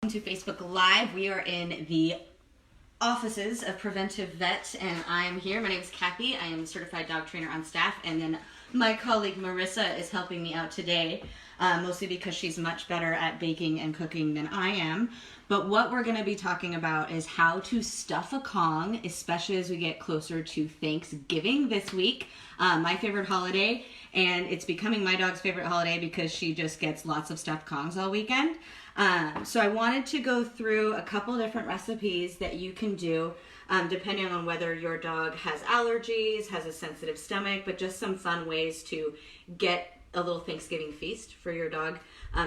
To Facebook Live. We are in the offices of Preventive Vet, and I'm here. My name is Kathy. I am a certified dog trainer on staff, and then my colleague Marissa is helping me out today, mostly because she's much better at baking and cooking than I am. But what we're going to be talking about is how to stuff a Kong, especially as we get closer to Thanksgiving this week, my favorite holiday, and it's becoming my dog's favorite holiday because she just gets lots of stuffed Kongs all weekend. So I wanted to go through a couple different recipes that you can do depending on whether your dog has allergies, has a sensitive stomach, but just some fun ways to get a little Thanksgiving feast for your dog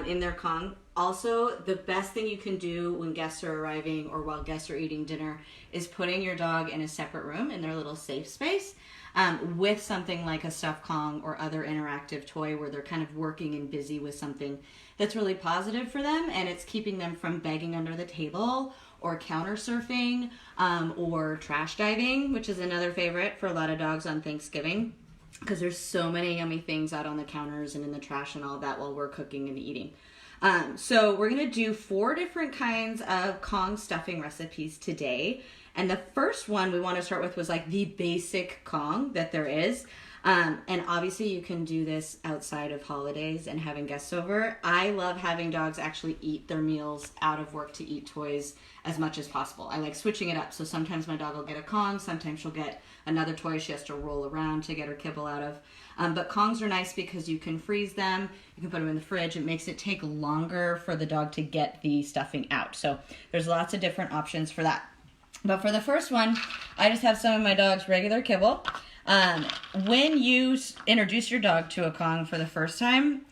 in their Kong. Also, the best thing you can do when guests are arriving or while guests are eating dinner is putting your dog in a separate room in their little safe space with something like a stuffed Kong or other interactive toy where they're kind of working and busy with something that's really positive for them, and it's keeping them from begging under the table or counter surfing or trash diving, which is another favorite for a lot of dogs on Thanksgiving because there's so many yummy things out on the counters and in the trash and all that while we're cooking and eating. So we're going to do 4 different kinds of Kong stuffing recipes today. And the first one we want to start with was like the basic Kong that there is. And obviously you can do this outside of holidays and having guests over. I love having dogs actually eat their meals out of work to eat toys as much as possible. I like switching it up. So sometimes my dog will get a Kong, sometimes she'll get another toy she has to roll around to get her kibble out of. But Kongs are nice because you can freeze them, you can put them in the fridge. It makes it take longer for the dog to get the stuffing out. So there's lots of different options for that. But for the first one, I just have some of my dog's regular kibble. When you introduce your dog to a Kong for the first time,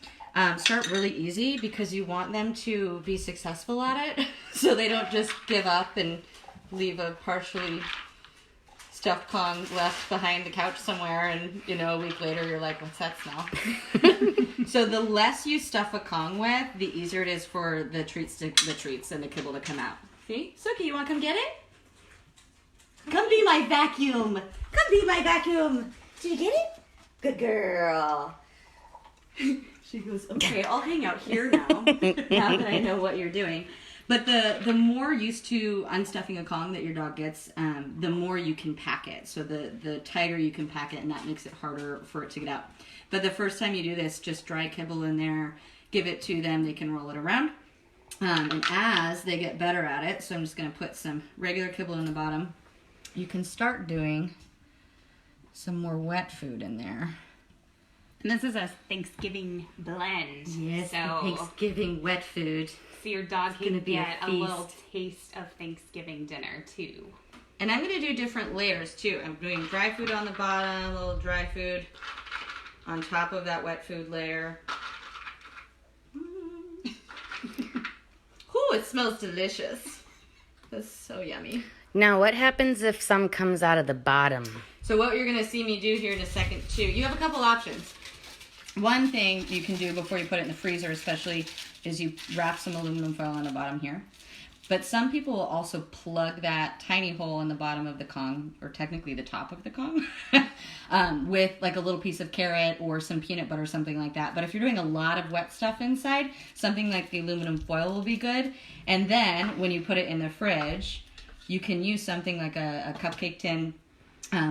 start really easy because you want them to be successful at it so they don't just give up and leave a partially stuffed Kong left behind the couch somewhere and, you know, a week later you're like, what's that smell? So the less you stuff a Kong with, the easier it is for the treats and the kibble to come out. See? Suki, you want to come get it? Come be my vacuum. Come be my vacuum. Did you get it? Good girl. She goes, okay, I'll hang out here now, now that I know what you're doing. But the more used to unstuffing a Kong that your dog gets, the more you can pack it. So the tighter you can pack it, and that makes it harder for it to get out. But the first time you do this, just dry kibble in there, give it to them, they can roll it around. And as they get better at it, so I'm just going to put some regular kibble in the bottom, you can start doing some more wet food in there. And this is a Thanksgiving blend. Yes, so Thanksgiving wet food. So your dog can get a little taste of Thanksgiving dinner too. And I'm going to do different layers too. I'm doing dry food on the bottom, a little dry food on top of that wet food layer. Ooh, it smells delicious. That's so yummy. Now, what happens if some comes out of the bottom? So what you're going to see me do here in a second too, you have a couple options. One thing you can do before you put it in the freezer especially is you wrap some aluminum foil on the bottom here. But some people will also plug that tiny hole in the bottom of the Kong, or technically the top of the Kong, with like a little piece of carrot or some peanut butter or something like that. But if you're doing a lot of wet stuff inside, something like the aluminum foil will be good. And then when you put it in the fridge, you can use something like a cupcake tin,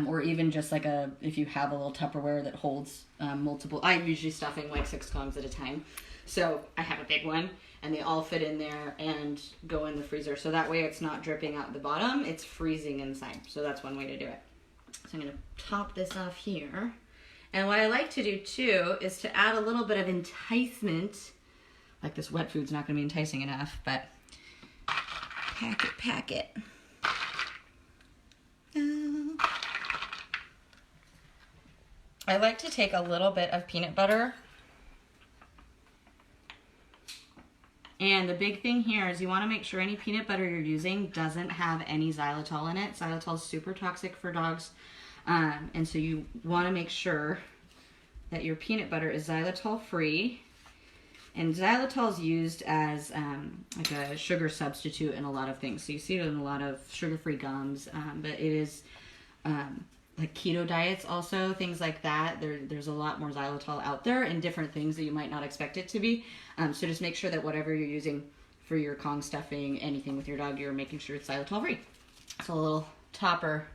or even just like if you have a little Tupperware that holds multiple. I'm usually stuffing like 6 Kongs at a time. So I have a big one, and they all fit in there and go in the freezer. So that way it's not dripping out the bottom, it's freezing inside. So that's one way to do it. So I'm going to top this off here. And what I like to do too is to add a little bit of enticement. Like this wet food's not going to be enticing enough, but pack it. I like to take a little bit of peanut butter. And the big thing here is you want to make sure any peanut butter you're using doesn't have any xylitol in it. Xylitol is super toxic for dogs. And so you want to make sure that your peanut butter is xylitol-free. And xylitol is used as like a sugar substitute in a lot of things. So you see it in a lot of sugar-free gums, but it is like keto diets also, things like that. There's a lot more xylitol out there in different things that you might not expect it to be. So just make sure that whatever you're using for your Kong stuffing, anything with your dog, you're making sure it's xylitol-free. So a little topper.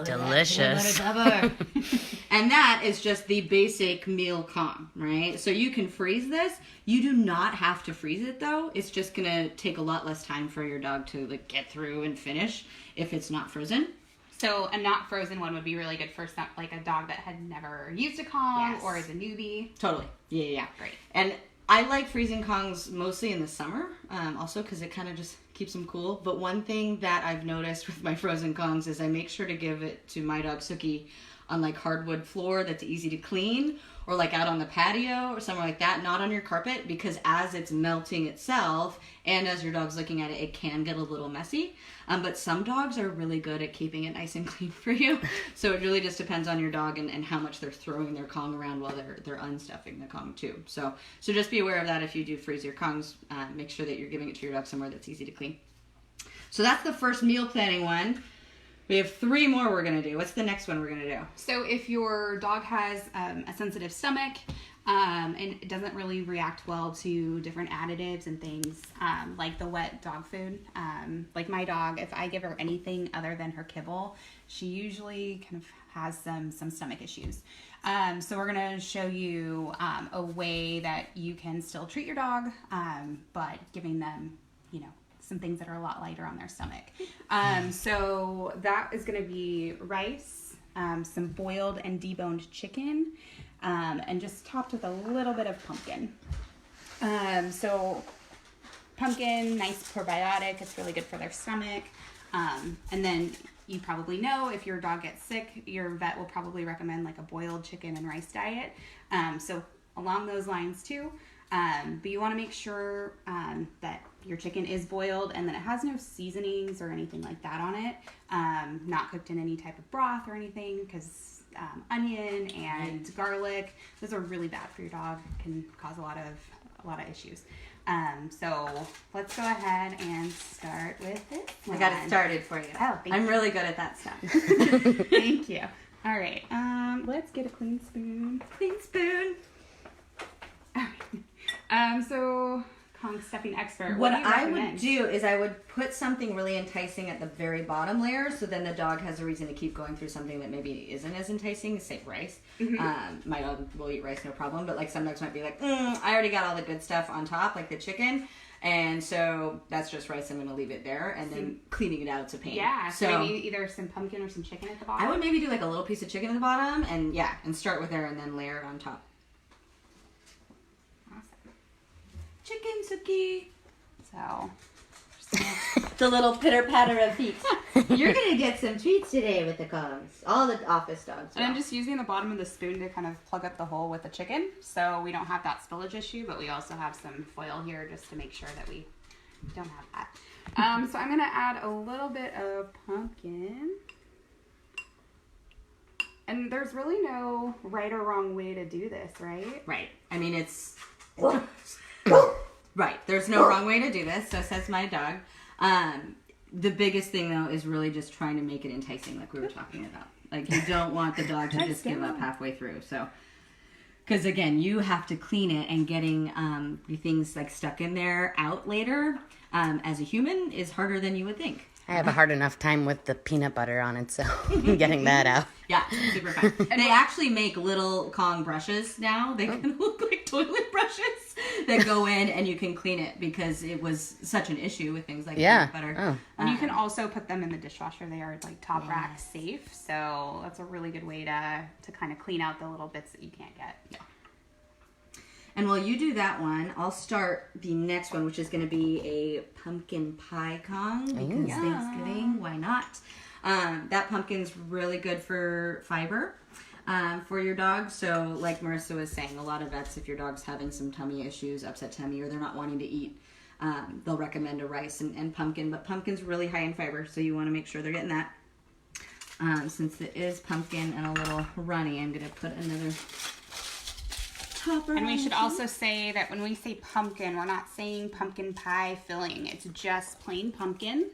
Delicious. And that is just the basic meal Kong, right? So you can freeze this. You do not have to freeze it though. It's just gonna take a lot less time for your dog to like get through and finish if it's not frozen. So a not frozen one would be really good for like a dog that had never used a Kong or is a newbie. Totally. Yeah. Great. And I like freezing Kongs mostly in the summer, also because it kind of just keeps them cool. But one thing that I've noticed with my frozen Kongs is I make sure to give it to my dog Suki on like hardwood floor that's easy to clean, or like out on the patio or somewhere like that, not on your carpet, because as it's melting itself and as your dog's looking at it, it can get a little messy. But some dogs are really good at keeping it nice and clean for you. So it really just depends on your dog and how much they're throwing their Kong around while they're unstuffing the Kong too. So just be aware of that if you do freeze your Kongs. Make sure that you're giving it to your dog somewhere that's easy to clean. So that's the first meal planning one. We have 3 more we're going to do. What's the next one we're going to do? So if your dog has a sensitive stomach and it doesn't really react well to different additives and things like the wet dog food, like my dog, if I give her anything other than her kibble, she usually kind of has some stomach issues. So we're going to show you a way that you can still treat your dog, but giving them, some things that are a lot lighter on their stomach. So that is going to be rice, some boiled and deboned chicken, and just topped with a little bit of pumpkin. So pumpkin, nice probiotic. It's really good for their stomach. And then you probably know if your dog gets sick, your vet will probably recommend like a boiled chicken and rice diet. So along those lines too. But you want to make sure that your chicken is boiled and that it has no seasonings or anything like that on it. Not cooked in any type of broth or anything, because onion and garlic, those are really bad for your dog. Can cause a lot of issues. So let's go ahead and start with this one. I got it started for you. Oh, I'm really good at that stuff. Thank you. All right. Let's get a clean spoon. Clean spoon. So Kong stuffing expert. What do you I recommend? would do is I would put something really enticing at the very bottom layer, so then the dog has a reason to keep going through something that maybe isn't as enticing, say rice. My dog will eat rice no problem, but like some dogs might be like, I already got all the good stuff on top, like the chicken, and so that's just rice. I'm going to leave it there, and then cleaning it out, it's a pain. Yeah, so maybe either some pumpkin or some chicken at the bottom. I would maybe do like a little piece of chicken at the bottom, and start with there and then layer it on top. Chicken Suki. So the little pitter patter of feet. You're gonna get some treats today with the Kongs. All the office dogs. And I'm just using the bottom of the spoon to kind of plug up the hole with the chicken, so we don't have that spillage issue. But we also have some foil here just to make sure that we don't have that. So I'm gonna add a little bit of pumpkin. And there's really no right or wrong way to do this, right? Right. I mean, it's right. There's no wrong way to do this. So says my dog. The biggest thing though is really just trying to make it enticing, like we were talking about. Like you don't want the dog to just give up halfway through. So, because again, you have to clean it, and getting the things like stuck in there out later as a human is harder than you would think. I have a hard enough time with the peanut butter on it, so getting that out. Yeah, super fun. And they actually make little Kong brushes now. They can look like toilet brushes that go in, and you can clean it because it was such an issue with things like peanut butter. Oh. And you can also put them in the dishwasher. They are like top rack safe, so that's a really good way to kind of clean out the little bits that you can't get. Yeah. And while you do that one, I'll start the next one, which is going to be a pumpkin pie Kong, because Thanksgiving, why not? That pumpkin's really good for fiber for your dog. So like Marissa was saying, a lot of vets, if your dog's having some tummy issues, upset tummy, or they're not wanting to eat, they'll recommend a rice and pumpkin. But pumpkin's really high in fiber, so you want to make sure they're getting that. Since it is pumpkin and a little runny, I'm going to put another topper. And we should also say that when we say pumpkin, we're not saying pumpkin pie filling. It's just plain pumpkin.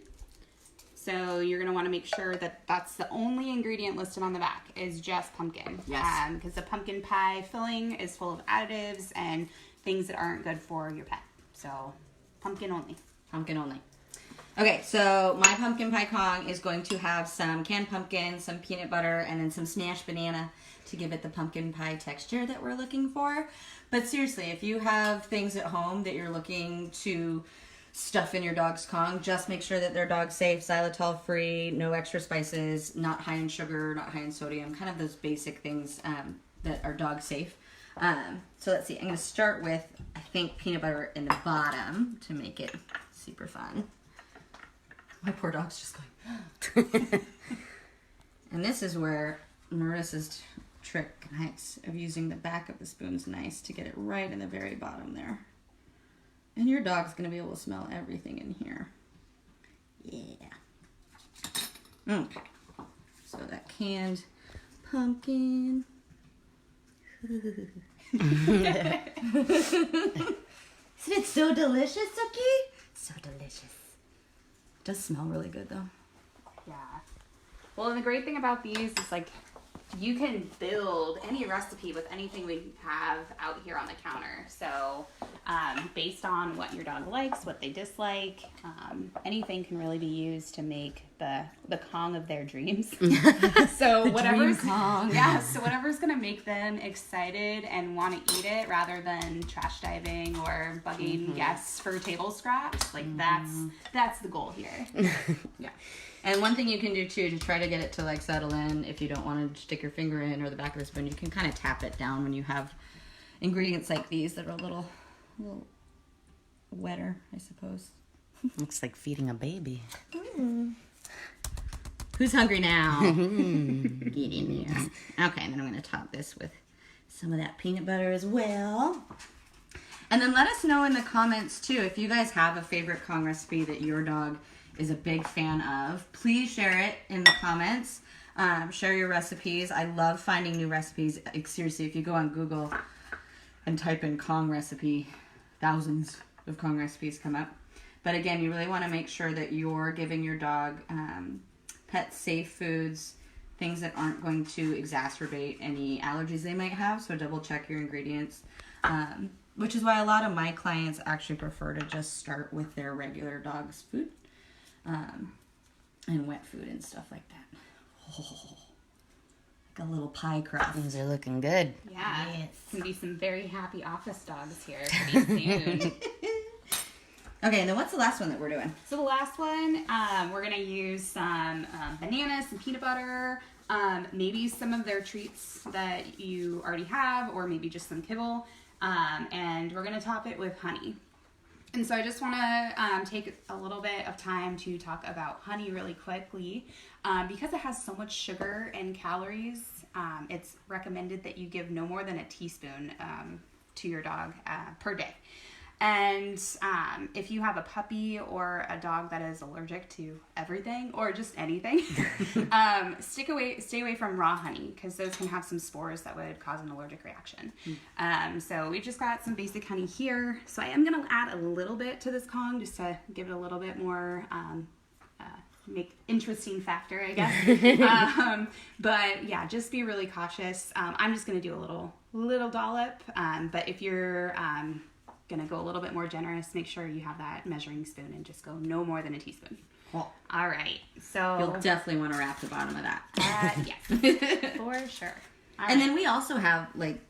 So you're going to want to make sure that that's the only ingredient listed on the back is just pumpkin. Yes. Because the pumpkin pie filling is full of additives and things that aren't good for your pet. So Pumpkin only. Pumpkin only. Okay, so my pumpkin pie Kong is going to have some canned pumpkin, some peanut butter, and then some smashed banana to give it the pumpkin pie texture that we're looking for. But seriously, if you have things at home that you're looking to stuff in your dog's Kong, just make sure that they're dog safe, xylitol-free, no extra spices, not high in sugar, not high in sodium, kind of those basic things that are dog safe. So let's see, I'm going to start with, I think, peanut butter in the bottom to make it super fun. My poor dog's just going. And this is where Marissa's trick, nice, of using the back of the spoon's nice to get it right in the very bottom there. And your dog's going to be able to smell everything in here. Yeah. Okay. So that canned pumpkin. Isn't it so delicious, Suki? So delicious. Does smell really good though. Yeah. Well, and the great thing about these is like you can build any recipe with anything we have out here on the counter. So based on what your dog likes, what they dislike, anything can really be used to make the Kong of their dreams. So whatever's so whatever's gonna make them excited and want to eat it rather than trash diving or bugging guests for table scraps. Like that's the goal here. Yeah. And one thing you can do too to try to get it to like settle in, if you don't want to stick your finger in or the back of the spoon, you can kind of tap it down when you have ingredients like these that are a little wetter, I suppose. Looks like feeding a baby. Who's hungry now? Get in there. Okay, and then I'm going to top this with some of that peanut butter as well. And then let us know in the comments too if you guys have a favorite Kong recipe that your dog is a big fan of. Please share it in the comments. Share your recipes. I love finding new recipes. Seriously, if you go on Google and type in Kong recipe, thousands of Kong recipes come up. But again, you really want to make sure that you're giving your dog pet safe foods, things that aren't going to exacerbate any allergies they might have. So double check your ingredients. Which is why a lot of my clients actually prefer to just start with their regular dog's food. And wet food and stuff like that. Oh, like a little pie crust. These are looking good. Yeah. Yes. Gonna be some very happy office dogs here pretty soon. Okay, and then what's the last one that we're doing? So the last one, we're gonna use some bananas, some peanut butter, maybe some of their treats that you already have, or maybe just some kibble, and we're gonna top it with honey. And so I just want to take a little bit of time to talk about honey really quickly. Because it has so much sugar and calories, it's recommended that you give no more than a teaspoon to your dog per day. And if you have a puppy or a dog that is allergic to everything or just anything, stay away from raw honey because those can have some spores that would cause an allergic reaction. So we just got some basic honey here. So I am going to add a little bit to this Kong just to give it a little bit more make interesting factor, I guess. But yeah, just be really cautious. I'm just going to do a little dollop. But if you're gonna go a little bit more generous, make sure you have that measuring spoon and just go no more than a teaspoon. Cool. All right, so You'll definitely want to wrap the bottom of that. yes, for sure. And then we also have like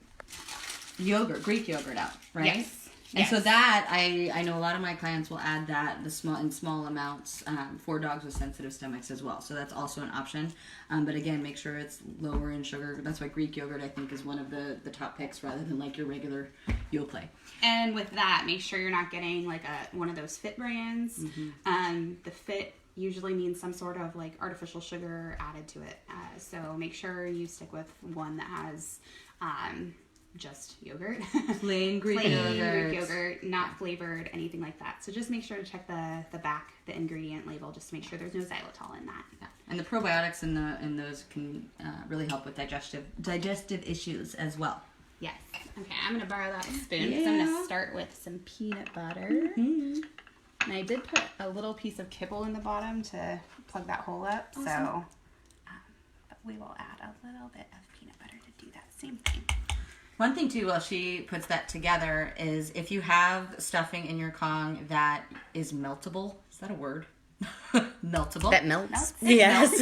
yogurt, Greek yogurt out, right? Yes. And so that I know a lot of my clients will add that in small amounts for dogs with sensitive stomachs as well. So that's also an option. But again, make sure it's lower in sugar. That's why Greek yogurt I think is one of the top picks rather than like your regular Yoplait. And with that, make sure you're not getting like one of those Fit brands. The Fit usually means some sort of like artificial sugar added to it. So make sure you stick with one that has just yogurt. Plain Greek yogurt, not flavored, anything like that. So just make sure to check the back, the ingredient label, just to make sure there's no xylitol in that. Yeah. And the probiotics in those can really help with digestive issues as well. Yes. Okay, I'm going to borrow that spoon because I'm going to start with some peanut butter. And I did put a little piece of kibble in the bottom to plug that hole up. Awesome. So but we will add a little bit of peanut butter to do that same thing. One thing too, while she puts that together, is if you have stuffing in your Kong that is meltable, is that a word? Meltable. That melts. Yes.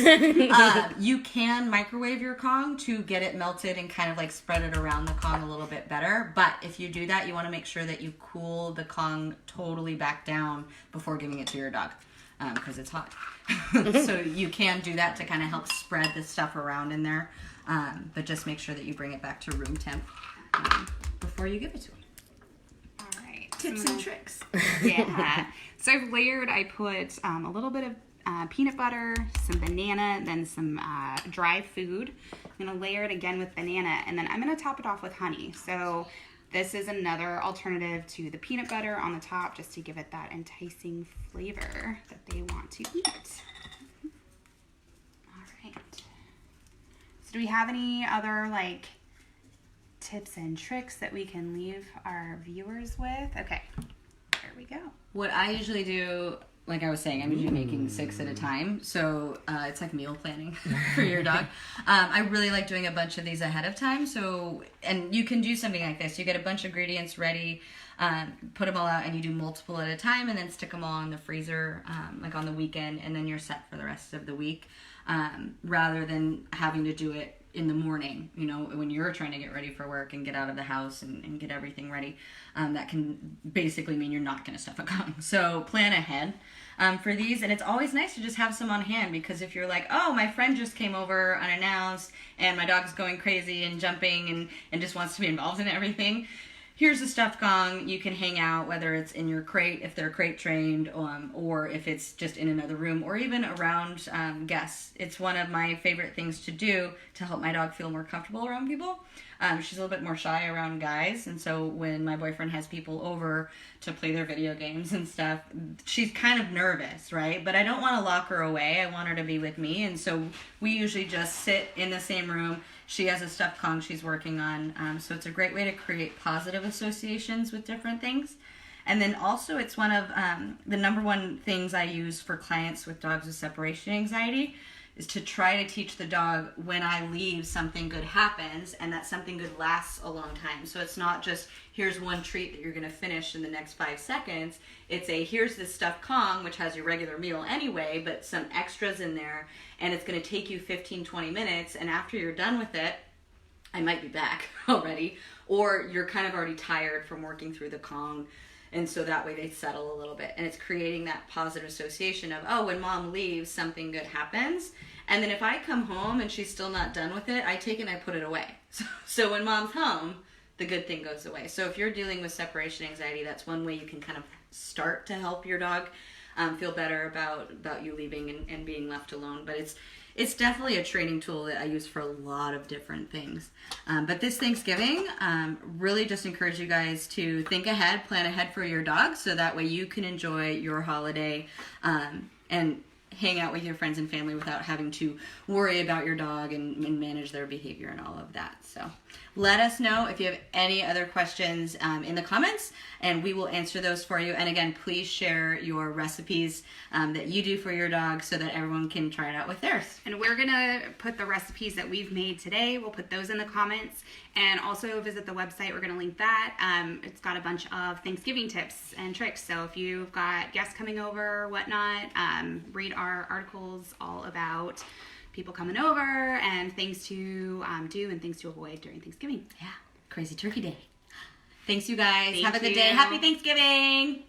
You can microwave your Kong to get it melted and kind of like spread it around the Kong a little bit better. But if you do that, you want to make sure that you cool the Kong totally back down before giving it to your dog, because it's hot. So you can do that to kind of help spread the stuff around in there. But just make sure that you bring it back to room temp before you give it to them. All right. Tips and tricks. Yeah. So I've layered, I put a little bit of peanut butter, some banana, then some dry food. I'm going to layer it again with banana, and then I'm going to top it off with honey. So this is another alternative to the peanut butter on the top, just to give it that enticing flavor that they want to eat. All right. So do we have any other like tips and tricks that we can leave our viewers with? Okay, there we go. What I usually do, like I was saying, I'm usually making 6 at a time. So it's like meal planning for your dog. I really like doing a bunch of these ahead of time. So, and you can do something like this. You get a bunch of ingredients ready, put them all out, and you do multiple at a time, and then stick them all in the freezer, like on the weekend, and then you're set for the rest of the week. Rather than having to do it in the morning, you know, when you're trying to get ready for work and get out of the house and get everything ready. That can basically mean you're not going to stuff a Kong. So plan ahead for these. And it's always nice to just have some on hand, because if you're like, oh, my friend just came over unannounced and my dog's going crazy and jumping and just wants to be involved in everything, here's a stuffed Kong. You can hang out, whether it's in your crate if they're crate trained, or if it's just in another room, or even around guests. It's one of my favorite things to do to help my dog feel more comfortable around people. She's a little bit more shy around guys, and so when my boyfriend has people over to play their video games and stuff, she's kind of nervous, right? But I don't want to lock her away. I want her to be with me, and so we usually just sit in the same room. She has a stuffed Kong she's working on, so it's a great way to create positive associations with different things. And then also, it's one of the number one things I use for clients with dogs with separation anxiety is to try to teach the dog, when I leave, something good happens, and that something good lasts a long time. So it's not just, here's one treat that you're going to finish in the next 5 seconds. It's a, here's this stuffed Kong, which has your regular meal anyway, but some extras in there, and it's going to take you 15, 20 minutes, and after you're done with it, I might be back already, or you're kind of already tired from working through the Kong. And so that way they settle a little bit. And it's creating that positive association of, oh, when mom leaves, something good happens. And then if I come home and she's still not done with it, I take it and I put it away. So when mom's home, the good thing goes away. So if you're dealing with separation anxiety, that's one way you can kind of start to help your dog feel better about you leaving and being left alone. But it's definitely a training tool that I use for a lot of different things. But this Thanksgiving, really just encourage you guys to think ahead, plan ahead for your dog, so that way you can enjoy your holiday and hang out with your friends and family without having to worry about your dog and manage their behavior and all of that. So let us know if you have any other questions in the comments, and we will answer those for you. And again, please share your recipes that you do for your dog so that everyone can try it out with theirs. And we're going to put the recipes that we've made today. We'll put those in the comments, and also visit the website. We're going to link that. It's got a bunch of Thanksgiving tips and tricks. So if you've got guests coming over, whatnot, read our articles all about people coming over and things to do and things to avoid during Thanksgiving. Yeah, crazy turkey day. Thanks, you guys. Thank Have a good you. day. Happy Thanksgiving.